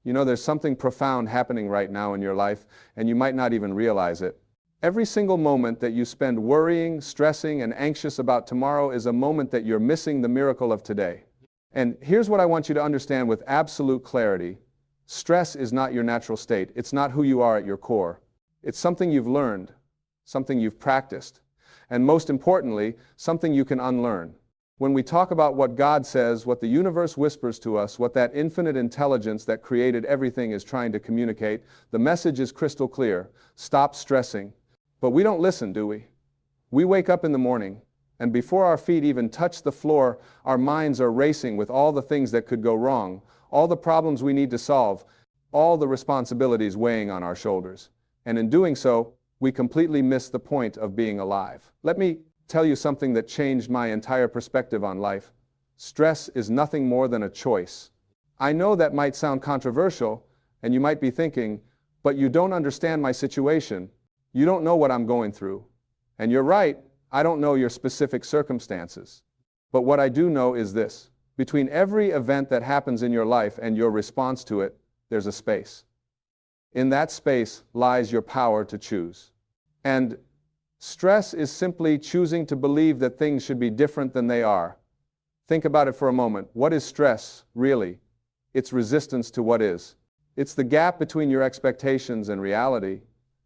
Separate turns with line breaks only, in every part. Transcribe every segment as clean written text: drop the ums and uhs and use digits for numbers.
You know, there's something profound happening right now in your life, and you might not even realize it. Every single moment that you spend worrying, stressing, and anxious about tomorrow is a moment that you're missing the miracle of today. And here's what I want you to understand with absolute clarity. Stress is not your natural state. It's not who you are at your core. It's something you've learned, something you've practiced, and most importantly, something you can unlearn. When we talk about what God says, what the universe whispers to us, what that infinite intelligence that created everything is trying to communicate, the message is crystal clear. Stop stressing. But we don't listen, do we? We wake up in the morning, and before our feet even touch the floor, our minds are racing with all the things that could go wrong, all the problems we need to solve, all the responsibilities weighing on our shoulders. And in doing so, we completely miss the point of being alive. Let me tell you something that changed my entire perspective on life. Stress is nothing more than a choice. I know that might sound controversial, and you might be thinking, but you don't understand my situation. You don't know what I'm going through. And you're right, I don't know your specific circumstances. But what I do know is this. Between every event that happens in your life and your response to it, there's a space. In that space lies your power to choose. And stress is simply choosing to believe that things should be different than they are. Think about it for a moment. What is stress, really? It's resistance to what is. It's the gap between your expectations and reality.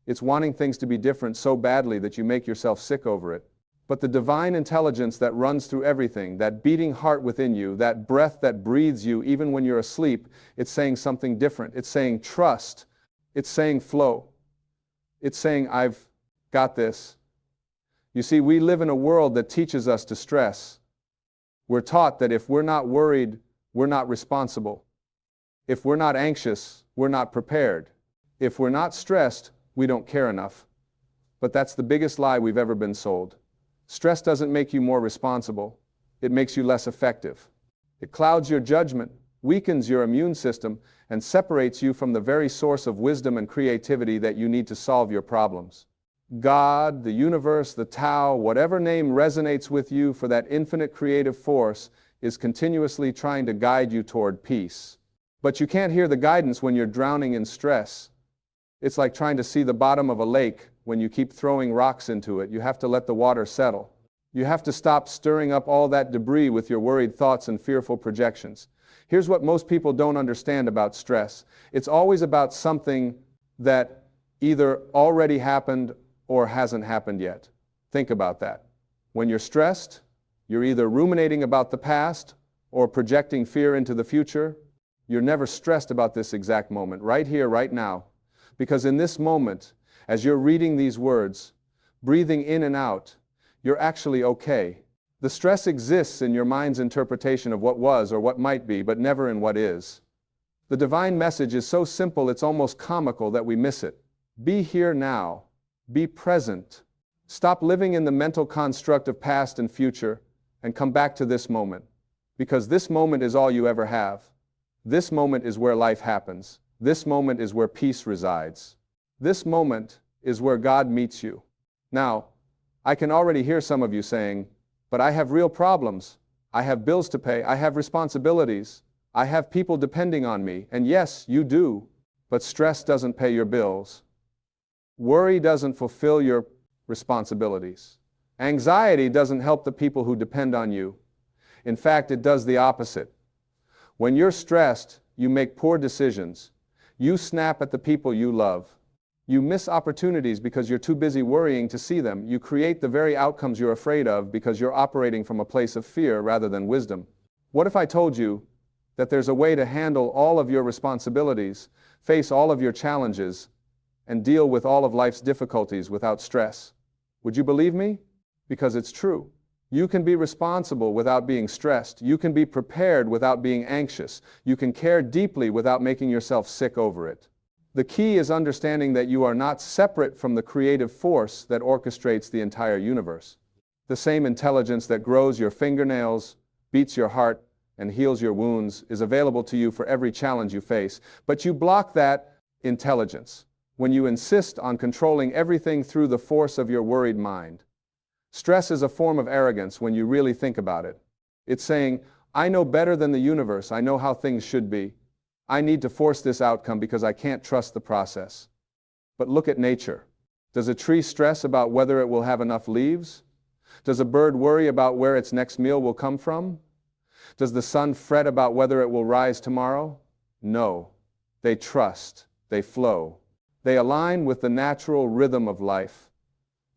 It's wanting things to be different so badly that you make yourself sick over it. But the divine intelligence that runs through everything, that beating heart within you, that breath that breathes you even when you're asleep, it's saying something different. It's saying trust. It's saying flow. It's saying, I've got this. You see, we live in a world that teaches us to stress. We're taught that if we're not worried, we're not responsible. If we're not anxious, we're not prepared. If we're not stressed, we don't care enough. But that's the biggest lie we've ever been sold. Stress doesn't make you more responsible. It makes you less effective. It clouds your judgment, weakens your immune system, and separates you from the very source of wisdom and creativity that you need to solve your problems. God, the universe, the Tao, whatever name resonates with you for that infinite creative force, is continuously trying to guide you toward peace. But you can't hear the guidance when you're drowning in stress. It's like trying to see the bottom of a lake when you keep throwing rocks into it. You have to let the water settle. You have to stop stirring up all that debris with your worried thoughts and fearful projections. Here's what most people don't understand about stress. It's always about something that either already happened or hasn't happened yet. Think about that. When you're stressed, you're either ruminating about the past or projecting fear into the future. You're never stressed about this exact moment, right here, right now. Because in this moment, as you're reading these words, breathing in and out, you're actually okay. The stress exists in your mind's interpretation of what was or what might be, but never in what is. The divine message is so simple it's almost comical that we miss it. Be here now. Be present. Stop living in the mental construct of past and future and come back to this moment. Because this moment is all you ever have. This moment is where life happens. This moment is where peace resides. This moment is where God meets you. Now, I can already hear some of you saying, but I have real problems. I have bills to pay. I have responsibilities. I have people depending on me. And yes, you do. But stress doesn't pay your bills. Worry doesn't fulfill your responsibilities. Anxiety doesn't help the people who depend on you. In fact, it does the opposite. When you're stressed, you make poor decisions. You snap at the people you love. You miss opportunities because you're too busy worrying to see them. You create the very outcomes you're afraid of because you're operating from a place of fear rather than wisdom. What if I told you that there's a way to handle all of your responsibilities, face all of your challenges, and deal with all of life's difficulties without stress? Would you believe me? Because it's true. You can be responsible without being stressed. You can be prepared without being anxious. You can care deeply without making yourself sick over it. The key is understanding that you are not separate from the creative force that orchestrates the entire universe. The same intelligence that grows your fingernails, beats your heart, and heals your wounds is available to you for every challenge you face. But you block that intelligence when you insist on controlling everything through the force of your worried mind. Stress is a form of arrogance when you really think about it. It's saying, I know better than the universe. I know how things should be. I need to force this outcome because I can't trust the process. But look at nature. Does a tree stress about whether it will have enough leaves? Does a bird worry about where its next meal will come from? Does the sun fret about whether it will rise tomorrow? No. They trust. They flow. They align with the natural rhythm of life.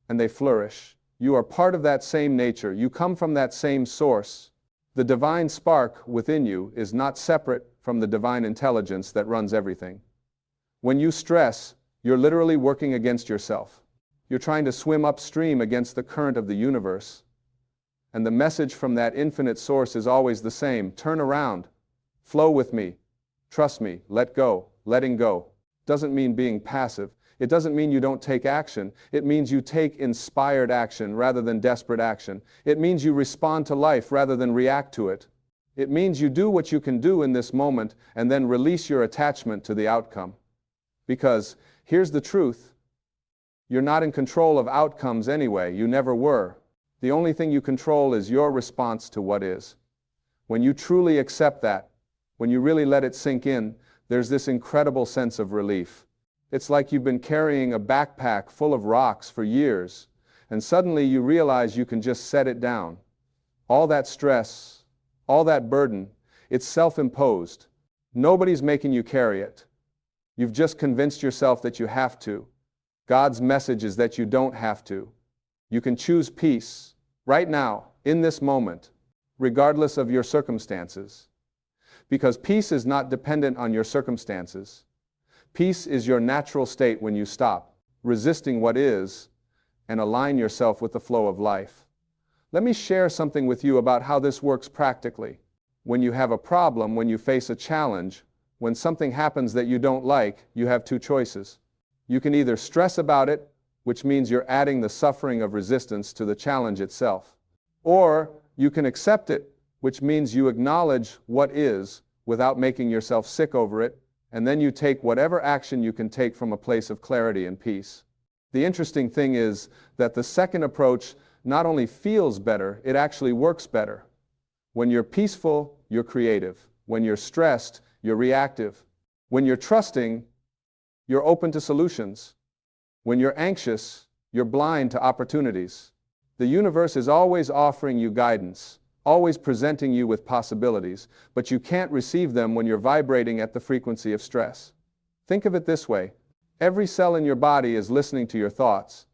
And they flourish. You are part of that same nature. You come from that same source. The divine spark within you is not separate from the divine intelligence that runs everything. When you stress, you're literally working against yourself. You're trying to swim upstream against the current of the universe. And the message from that infinite source is always the same. Turn around. Flow with me. Trust me. Let go. Letting go doesn't mean being passive. It doesn't mean you don't take action. It means you take inspired action rather than desperate action. It means you respond to life rather than react to it. It means you do what you can do in this moment and then release your attachment to the outcome. Because here's the truth. You're not in control of outcomes anyway. You never were. The only thing you control is your response to what is. When you truly accept that, when you really let it sink in, there's this incredible sense of relief. It's like you've been carrying a backpack full of rocks for years, and suddenly you realize you can just set it down. All that stress, all that burden, it's self-imposed. Nobody's making you carry it. You've just convinced yourself that you have to. God's message is that you don't have to. You can choose peace right now, in this moment, regardless of your circumstances. Because peace is not dependent on your circumstances. Peace is your natural state when you stop resisting what is and align yourself with the flow of life. Let me share something with you about how this works practically. When you have a problem, when you face a challenge, when something happens that you don't like, you have two choices. You can either stress about it, which means you're adding the suffering of resistance to the challenge itself. Or you can accept it, which means you acknowledge what is without making yourself sick over it, and then you take whatever action you can take from a place of clarity and peace. The interesting thing is that the second approach not only feels better, it actually works better. When you're peaceful, you're creative. When you're stressed, you're reactive. When you're trusting, you're open to solutions. When you're anxious, you're blind to opportunities. The universe is always offering you guidance, always presenting you with possibilities, but you can't receive them when you're vibrating at the frequency of stress. Think of it this way. Every cell in your body is listening to your thoughts.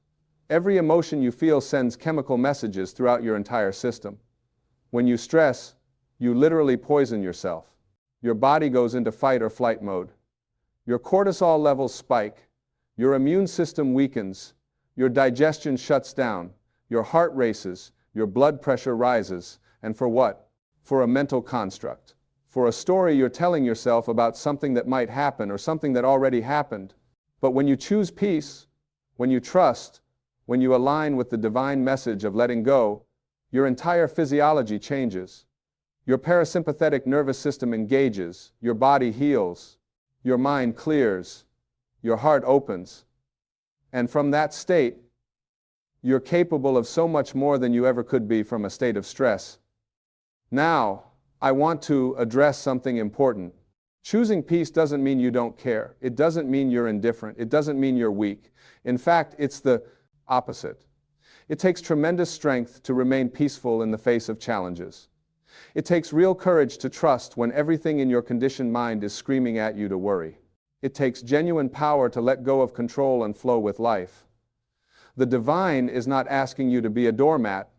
Every emotion you feel sends chemical messages throughout your entire system. When you stress, you literally poison yourself. Your body goes into fight or flight mode. Your cortisol levels spike. Your immune system weakens. Your digestion shuts down. Your heart races. Your blood pressure rises. And for what? For a mental construct. For a story you're telling yourself about something that might happen or something that already happened. But when you choose peace, when you trust, when you align with the divine message of letting go, your entire physiology changes. Your parasympathetic nervous system engages, your body heals, your mind clears, your heart opens. And from that state, you're capable of so much more than you ever could be from a state of stress. Now, I want to address something important. Choosing peace doesn't mean you don't care. It doesn't mean you're indifferent. It doesn't mean you're weak. In fact, it's the opposite. It takes tremendous strength to remain peaceful in the face of challenges. It takes real courage to trust when everything in your conditioned mind is screaming at you to worry. It takes genuine power to let go of control and flow with life. The divine is not asking you to be a doormat.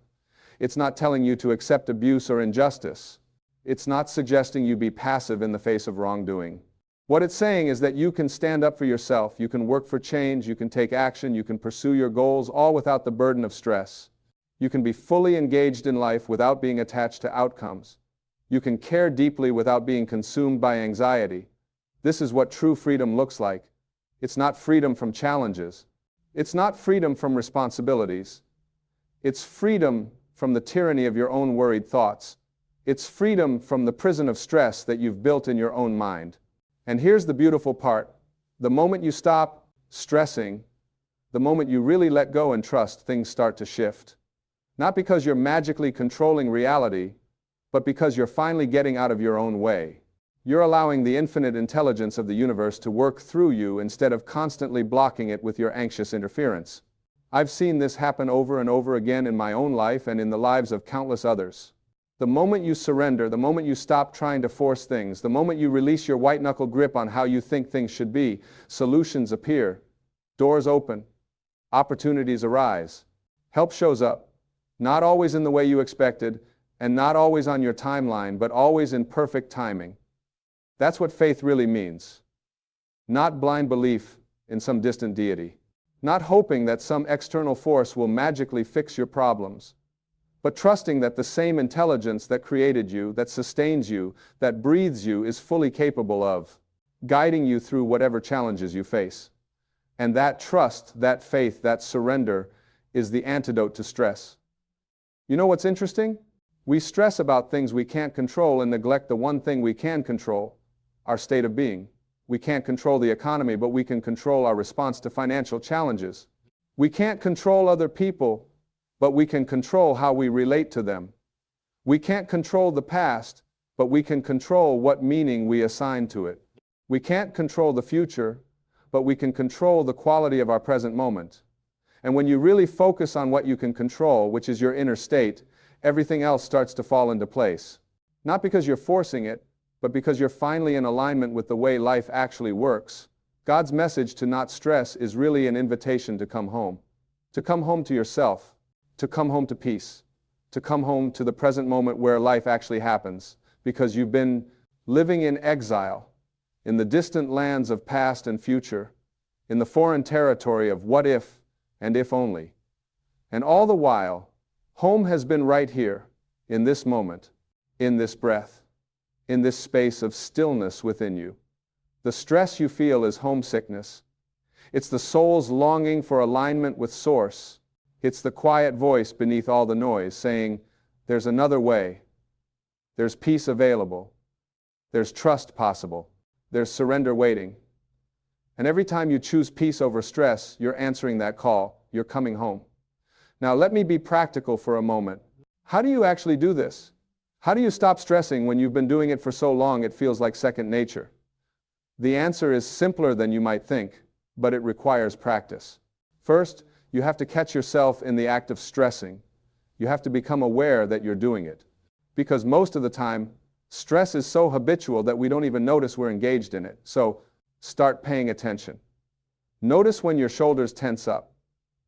It's not telling you to accept abuse or injustice. It's not suggesting you be passive in the face of wrongdoing. What it's saying is that you can stand up for yourself, you can work for change, you can take action, you can pursue your goals, all without the burden of stress. You can be fully engaged in life without being attached to outcomes. You can care deeply without being consumed by anxiety. This is what true freedom looks like. It's not freedom from challenges. It's not freedom from responsibilities. It's freedom from the tyranny of your own worried thoughts. It's freedom from the prison of stress that you've built in your own mind. And here's the beautiful part. The moment you stop stressing, the moment you really let go and trust, things start to shift. Not because you're magically controlling reality, but because you're finally getting out of your own way. You're allowing the infinite intelligence of the universe to work through you instead of constantly blocking it with your anxious interference. I've seen this happen over and over again in my own life and in the lives of countless others. The moment you surrender, the moment you stop trying to force things, the moment you release your white-knuckle grip on how you think things should be, solutions appear, doors open, opportunities arise, help shows up, not always in the way you expected, and not always on your timeline, but always in perfect timing. That's what faith really means. Not blind belief in some distant deity, not hoping that some external force will magically fix your problems, but trusting that the same intelligence that created you, that sustains you, that breathes you is fully capable of guiding you through whatever challenges you face. And that trust, that faith, that surrender is the antidote to stress. You know what's interesting? We stress about things we can't control and neglect the one thing we can control, our state of being. We can't control the economy, but we can control our response to financial challenges. We can't control other people, but we can control how we relate to them. We can't control the past, but we can control what meaning we assign to it. We can't control the future, but we can control the quality of our present moment. And when you really focus on what you can control, which is your inner state, everything else starts to fall into place. Not because you're forcing it, but because you're finally in alignment with the way life actually works. God's message to not stress is really an invitation to come home to yourself, to come home to peace, to come home to the present moment where life actually happens, because you've been living in exile, in the distant lands of past and future, in the foreign territory of what if and if only. And all the while, home has been right here, in this moment, in this breath, in this space of stillness within you. The stress you feel is homesickness. It's the soul's longing for alignment with Source. It's the quiet voice beneath all the noise saying, there's another way. There's peace available. There's trust possible. There's surrender waiting. And every time you choose peace over stress, you're answering that call. You're coming home. Now let me be practical for a moment. How do you actually do this? How do you stop stressing when you've been doing it for so long it feels like second nature? The answer is simpler than you might think, but it requires practice. First, you have to catch yourself in the act of stressing. You have to become aware that you're doing it. Because most of the time, stress is so habitual that we don't even notice we're engaged in it. So, start paying attention. Notice when your shoulders tense up.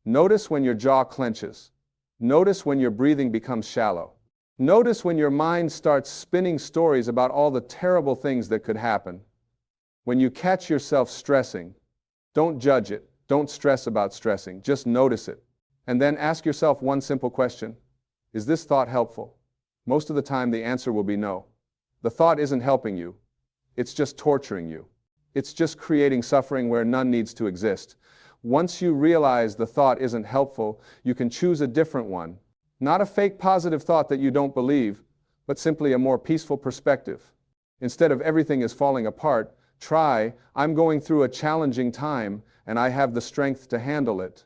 Notice when your jaw clenches. Notice when your breathing becomes shallow. Notice when your mind starts spinning stories about all the terrible things that could happen. When you catch yourself stressing, don't judge it. Don't stress about stressing. Just notice it. And then ask yourself one simple question. Is this thought helpful? Most of the time the answer will be no. The thought isn't helping you. It's just torturing you. It's just creating suffering where none needs to exist. Once you realize the thought isn't helpful, you can choose a different one. Not a fake positive thought that you don't believe, but simply a more peaceful perspective. Instead of everything is falling apart, try, I'm going through a challenging time and I have the strength to handle it.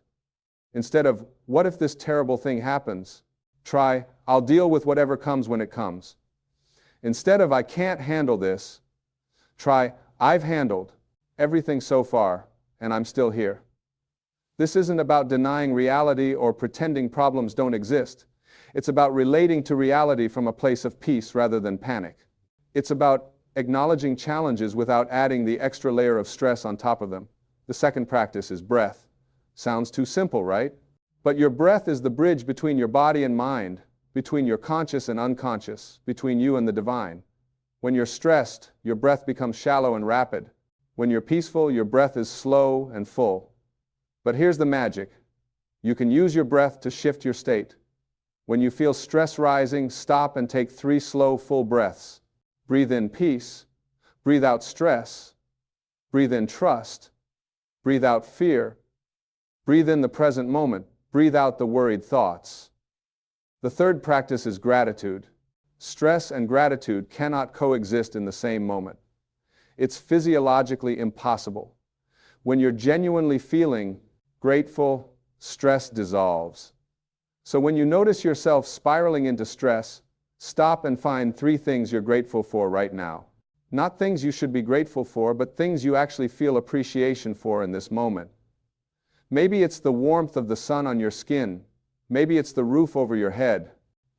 Instead of, what if this terrible thing happens? Try, I'll deal with whatever comes when it comes. Instead of, I can't handle this, try, I've handled everything so far and I'm still here. This isn't about denying reality or pretending problems don't exist. It's about relating to reality from a place of peace rather than panic. It's about acknowledging challenges without adding the extra layer of stress on top of them. The second practice is breath. Sounds too simple, right? But your breath is the bridge between your body and mind, between your conscious and unconscious, between you and the divine. When you're stressed, your breath becomes shallow and rapid. When you're peaceful, your breath is slow and full. But here's the magic. You can use your breath to shift your state. When you feel stress rising, stop and take 3 slow, full breaths. Breathe in peace. Breathe out stress. Breathe in trust. Breathe out fear. Breathe in the present moment. Breathe out the worried thoughts. The third practice is gratitude. Stress and gratitude cannot coexist in the same moment. It's physiologically impossible. When you're genuinely feeling grateful, stress dissolves. So when you notice yourself spiraling into stress, stop and find 3 things you're grateful for right now. Not things you should be grateful for, but things you actually feel appreciation for in this moment. Maybe it's the warmth of the sun on your skin. Maybe it's the roof over your head.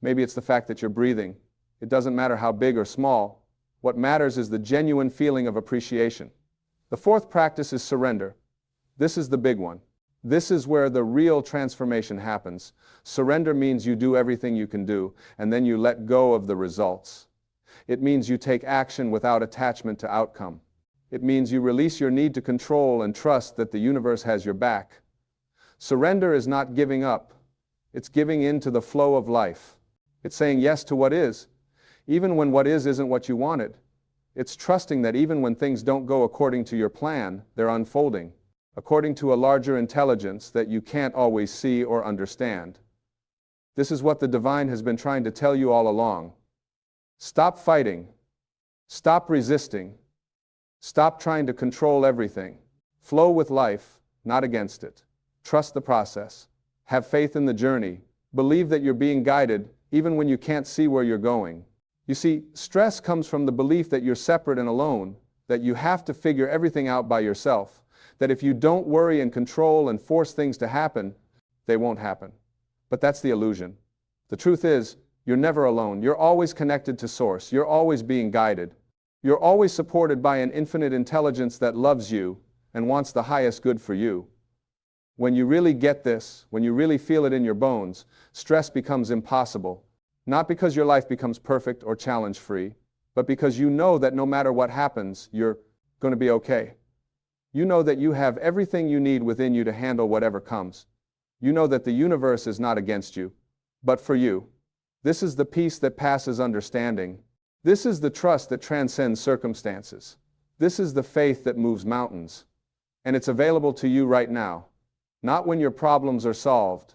Maybe it's the fact that you're breathing. It doesn't matter how big or small. What matters is the genuine feeling of appreciation. The fourth practice is surrender. This is the big one. This is where the real transformation happens. Surrender means you do everything you can do, and then you let go of the results. It means you take action without attachment to outcome. It means you release your need to control and trust that the universe has your back. Surrender is not giving up. It's giving in to the flow of life. It's saying yes to what is, even when what is isn't what you wanted. It's trusting that even when things don't go according to your plan, they're unfolding, according to a larger intelligence that you can't always see or understand. This is what the divine has been trying to tell you all along. Stop fighting. Stop resisting. Stop trying to control everything. Flow with life, not against it. Trust the process. Have faith in the journey. Believe that you're being guided, even when you can't see where you're going. You see, stress comes from the belief that you're separate and alone, that you have to figure everything out by yourself, that if you don't worry and control and force things to happen, they won't happen. But that's the illusion. The truth is, you're never alone. You're always connected to Source. You're always being guided. You're always supported by an infinite intelligence that loves you and wants the highest good for you. When you really get this, when you really feel it in your bones, stress becomes impossible. Not because your life becomes perfect or challenge-free, but because you know that no matter what happens, you're going to be okay. You know that you have everything you need within you to handle whatever comes. You know that the universe is not against you, but for you. This is the peace that passes understanding. This is the trust that transcends circumstances. This is the faith that moves mountains. And it's available to you right now. Not when your problems are solved.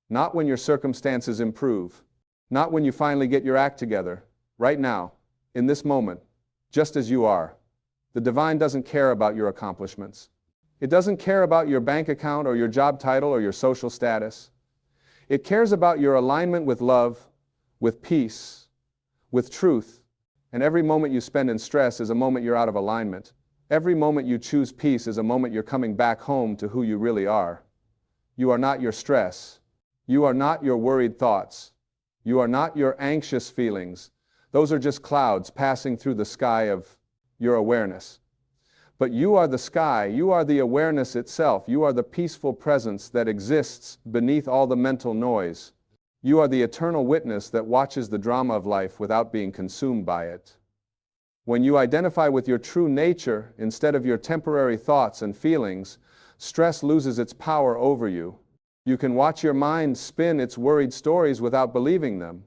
Not when your circumstances improve. Not when you finally get your act together. Right now, in this moment, just as you are. The divine doesn't care about your accomplishments. It doesn't care about your bank account or your job title or your social status. It cares about your alignment with love, with peace, with truth. And every moment you spend in stress is a moment you're out of alignment. Every moment you choose peace is a moment you're coming back home to who you really are. You are not your stress. You are not your worried thoughts. You are not your anxious feelings. Those are just clouds passing through the sky of your awareness. But you are the sky. You are the awareness itself. You are the peaceful presence that exists beneath all the mental noise. You are the eternal witness that watches the drama of life without being consumed by it. When you identify with your true nature instead of your temporary thoughts and feelings, stress loses its power over you. You can watch your mind spin its worried stories without believing them.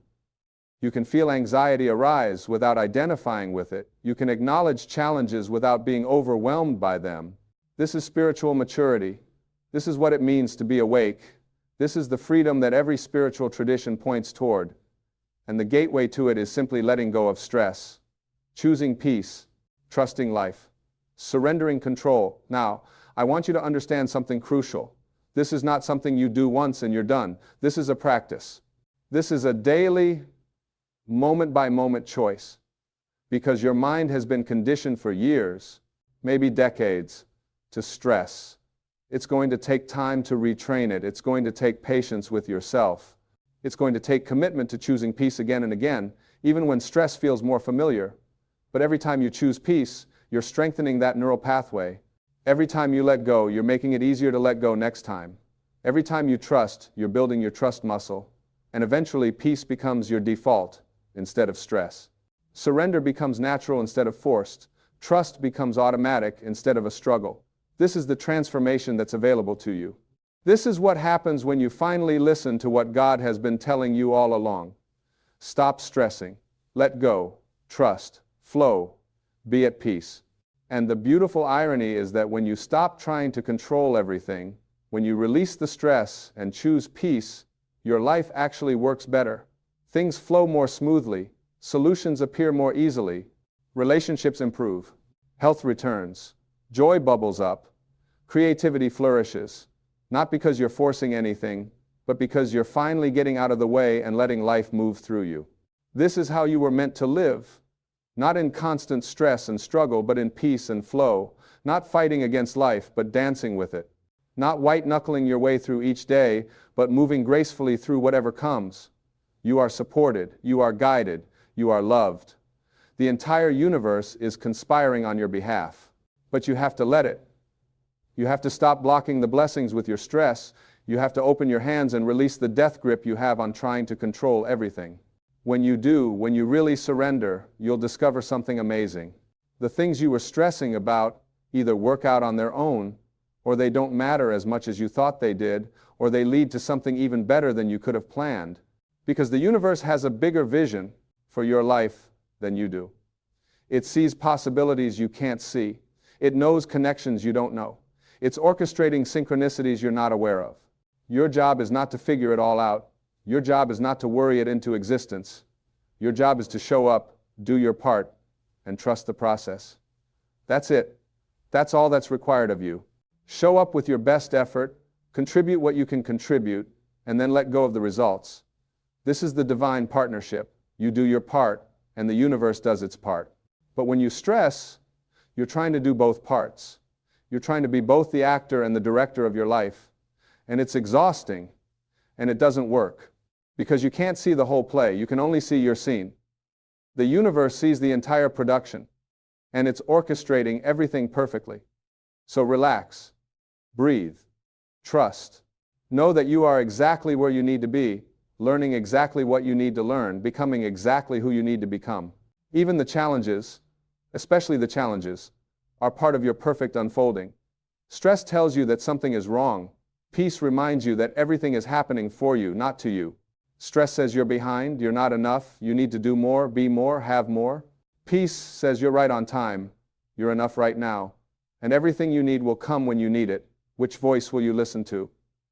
You can feel anxiety arise without identifying with it. You can acknowledge challenges without being overwhelmed by them. This is spiritual maturity. This is what it means to be awake. This is the freedom that every spiritual tradition points toward. And the gateway to it is simply letting go of stress, choosing peace, trusting life, surrendering control. Now, I want you to understand something crucial. This is not something you do once and you're done. This is a practice. This is a daily, moment-by-moment choice. Because your mind has been conditioned for years, maybe decades, to stress. It's going to take time to retrain it. It's going to take patience with yourself. It's going to take commitment to choosing peace again and again, even when stress feels more familiar. But every time you choose peace, you're strengthening that neural pathway. Every time you let go, you're making it easier to let go next time. Every time you trust, you're building your trust muscle. And eventually, peace becomes your default instead of stress. Surrender becomes natural instead of forced. Trust becomes automatic instead of a struggle. This is the transformation that's available to you. This is what happens when you finally listen to what God has been telling you all along. Stop stressing. Let go. Trust. Flow. Be at peace. And the beautiful irony is that when you stop trying to control everything, when you release the stress and choose peace, your life actually works better. Things flow more smoothly. Solutions appear more easily. Relationships improve. Health returns. Joy bubbles up. Creativity flourishes, not because you're forcing anything, but because you're finally getting out of the way and letting life move through you. This is how you were meant to live. Not in constant stress and struggle, but in peace and flow. Not fighting against life, but dancing with it. Not white-knuckling your way through each day, but moving gracefully through whatever comes. You are supported, you are guided, you are loved. The entire universe is conspiring on your behalf. But you have to let it. You have to stop blocking the blessings with your stress. You have to open your hands and release the death grip you have on trying to control everything. When you do, when you really surrender, you'll discover something amazing. The things you were stressing about either work out on their own, or they don't matter as much as you thought they did, or they lead to something even better than you could have planned. Because the universe has a bigger vision for your life than you do. It sees possibilities you can't see. It knows connections you don't know. It's orchestrating synchronicities you're not aware of. Your job is not to figure it all out. Your job is not to worry it into existence. Your job is to show up, do your part, and trust the process. That's it. That's all that's required of you. Show up with your best effort, contribute what you can contribute, and then let go of the results. This is the divine partnership. You do your part, and the universe does its part. But when you stress, you're trying to do both parts. You're trying to be both the actor and the director of your life. And it's exhausting, and it doesn't work. Because you can't see the whole play, you can only see your scene. The universe sees the entire production, and it's orchestrating everything perfectly. So relax, breathe, trust. Know that you are exactly where you need to be, learning exactly what you need to learn, becoming exactly who you need to become. Even the challenges, especially the challenges, are part of your perfect unfolding. Stress tells you that something is wrong. Peace reminds you that everything is happening for you, not to you. Stress says you're behind, you're not enough, you need to do more, be more, have more. Peace says you're right on time, you're enough right now, and everything you need will come when you need it. Which voice will you listen to?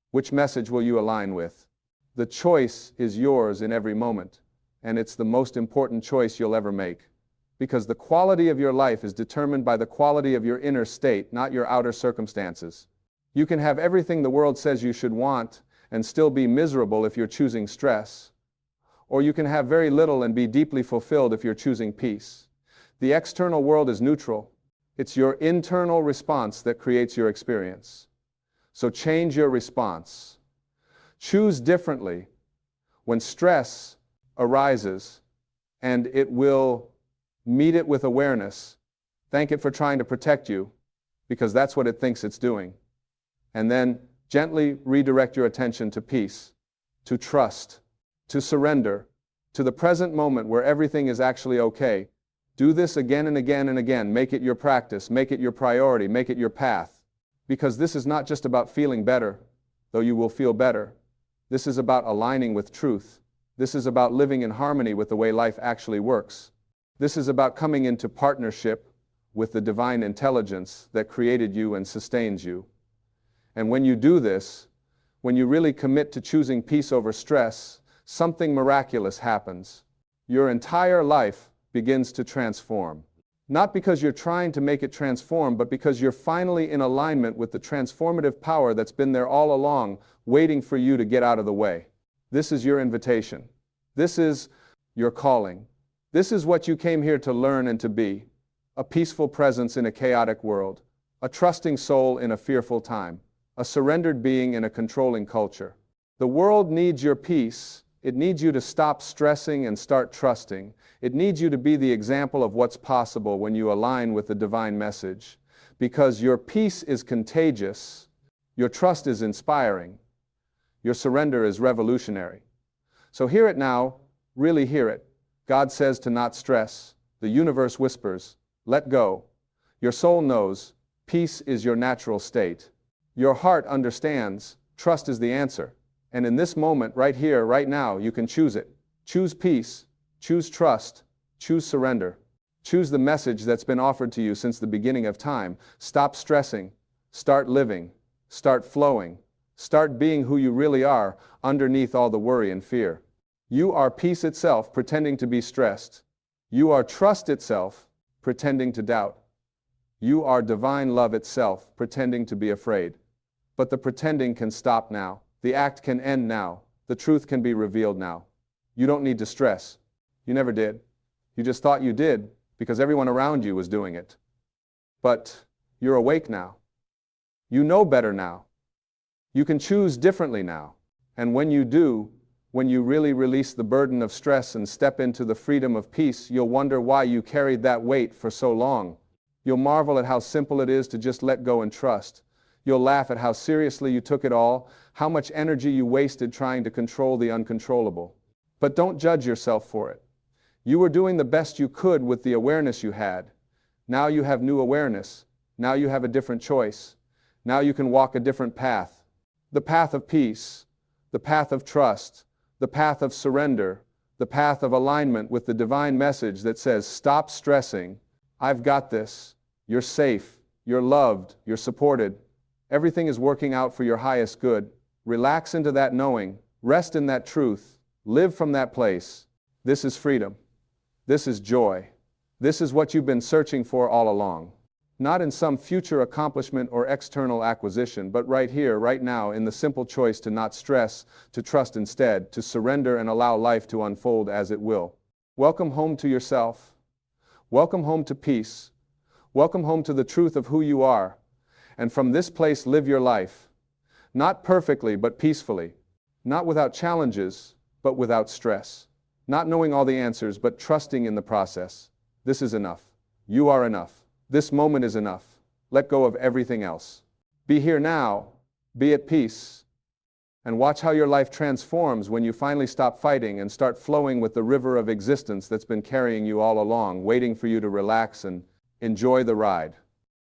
Which message will you align with? The choice is yours in every moment, and it's the most important choice you'll ever make. Because the quality of your life is determined by the quality of your inner state, not your outer circumstances. You can have everything the world says you should want and still be miserable if you're choosing stress. Or you can have very little and be deeply fulfilled if you're choosing peace. The external world is neutral. It's your internal response that creates your experience. So change your response. Choose differently. When stress arises, and it will meet it with awareness, thank it for trying to protect you, because that's what it thinks it's doing. And then gently redirect your attention to peace, to trust, to surrender, to the present moment where everything is actually okay. Do this again and again and again. Make it your practice, make it your priority, make it your path. Because this is not just about feeling better, though you will feel better. This is about aligning with truth. This is about living in harmony with the way life actually works. This is about coming into partnership with the divine intelligence that created you and sustains you. And when you do this, when you really commit to choosing peace over stress, something miraculous happens. Your entire life begins to transform. Not because you're trying to make it transform, but because you're finally in alignment with the transformative power that's been there all along, waiting for you to get out of the way. This is your invitation. This is your calling. This is what you came here to learn and to be. A peaceful presence in a chaotic world. A trusting soul in a fearful time. A surrendered being in a controlling culture. The world needs your peace. It needs you to stop stressing and start trusting. It needs you to be the example of what's possible when you align with the divine message. Because your peace is contagious. Your trust is inspiring. Your surrender is revolutionary. So hear it now, really hear it. God says to not stress. The universe whispers, let go. Your soul knows, peace is your natural state. Your heart understands, trust is the answer. And in this moment, right here, right now, you can choose it. Choose peace, choose trust, choose surrender. Choose the message that's been offered to you since the beginning of time. Stop stressing, start living, start flowing, start being who you really are underneath all the worry and fear. You are peace itself pretending to be stressed. You are trust itself pretending to doubt. You are divine love itself pretending to be afraid. But the pretending can stop now. The act can end now. The truth can be revealed now. You don't need to stress. You never did. You just thought you did, because everyone around you was doing it. But you're awake now. You know better now. You can choose differently now. And when you do, when you really release the burden of stress and step into the freedom of peace, you'll wonder why you carried that weight for so long. You'll marvel at how simple it is to just let go and trust. You'll laugh at how seriously you took it all, how much energy you wasted trying to control the uncontrollable. But don't judge yourself for it. You were doing the best you could with the awareness you had. Now you have new awareness. Now you have a different choice. Now you can walk a different path. The path of peace, the path of trust, the path of surrender, the path of alignment with the divine message that says, stop stressing. I've got this. You're safe. You're loved. You're supported. Everything is working out for your highest good. Relax into that knowing. Rest in that truth. Live from that place. This is freedom. This is joy. This is what you've been searching for all along. Not in some future accomplishment or external acquisition, but right here, right now, in the simple choice to not stress, to trust instead, to surrender and allow life to unfold as it will. Welcome home to yourself. Welcome home to peace. Welcome home to the truth of who you are. And from this place, live your life. Not perfectly, but peacefully. Not without challenges, but without stress. Not knowing all the answers, but trusting in the process. This is enough. You are enough. This moment is enough. Let go of everything else. Be here now. Be at peace. And watch how your life transforms when you finally stop fighting and start flowing with the river of existence that's been carrying you all along, waiting for you to relax and enjoy the ride.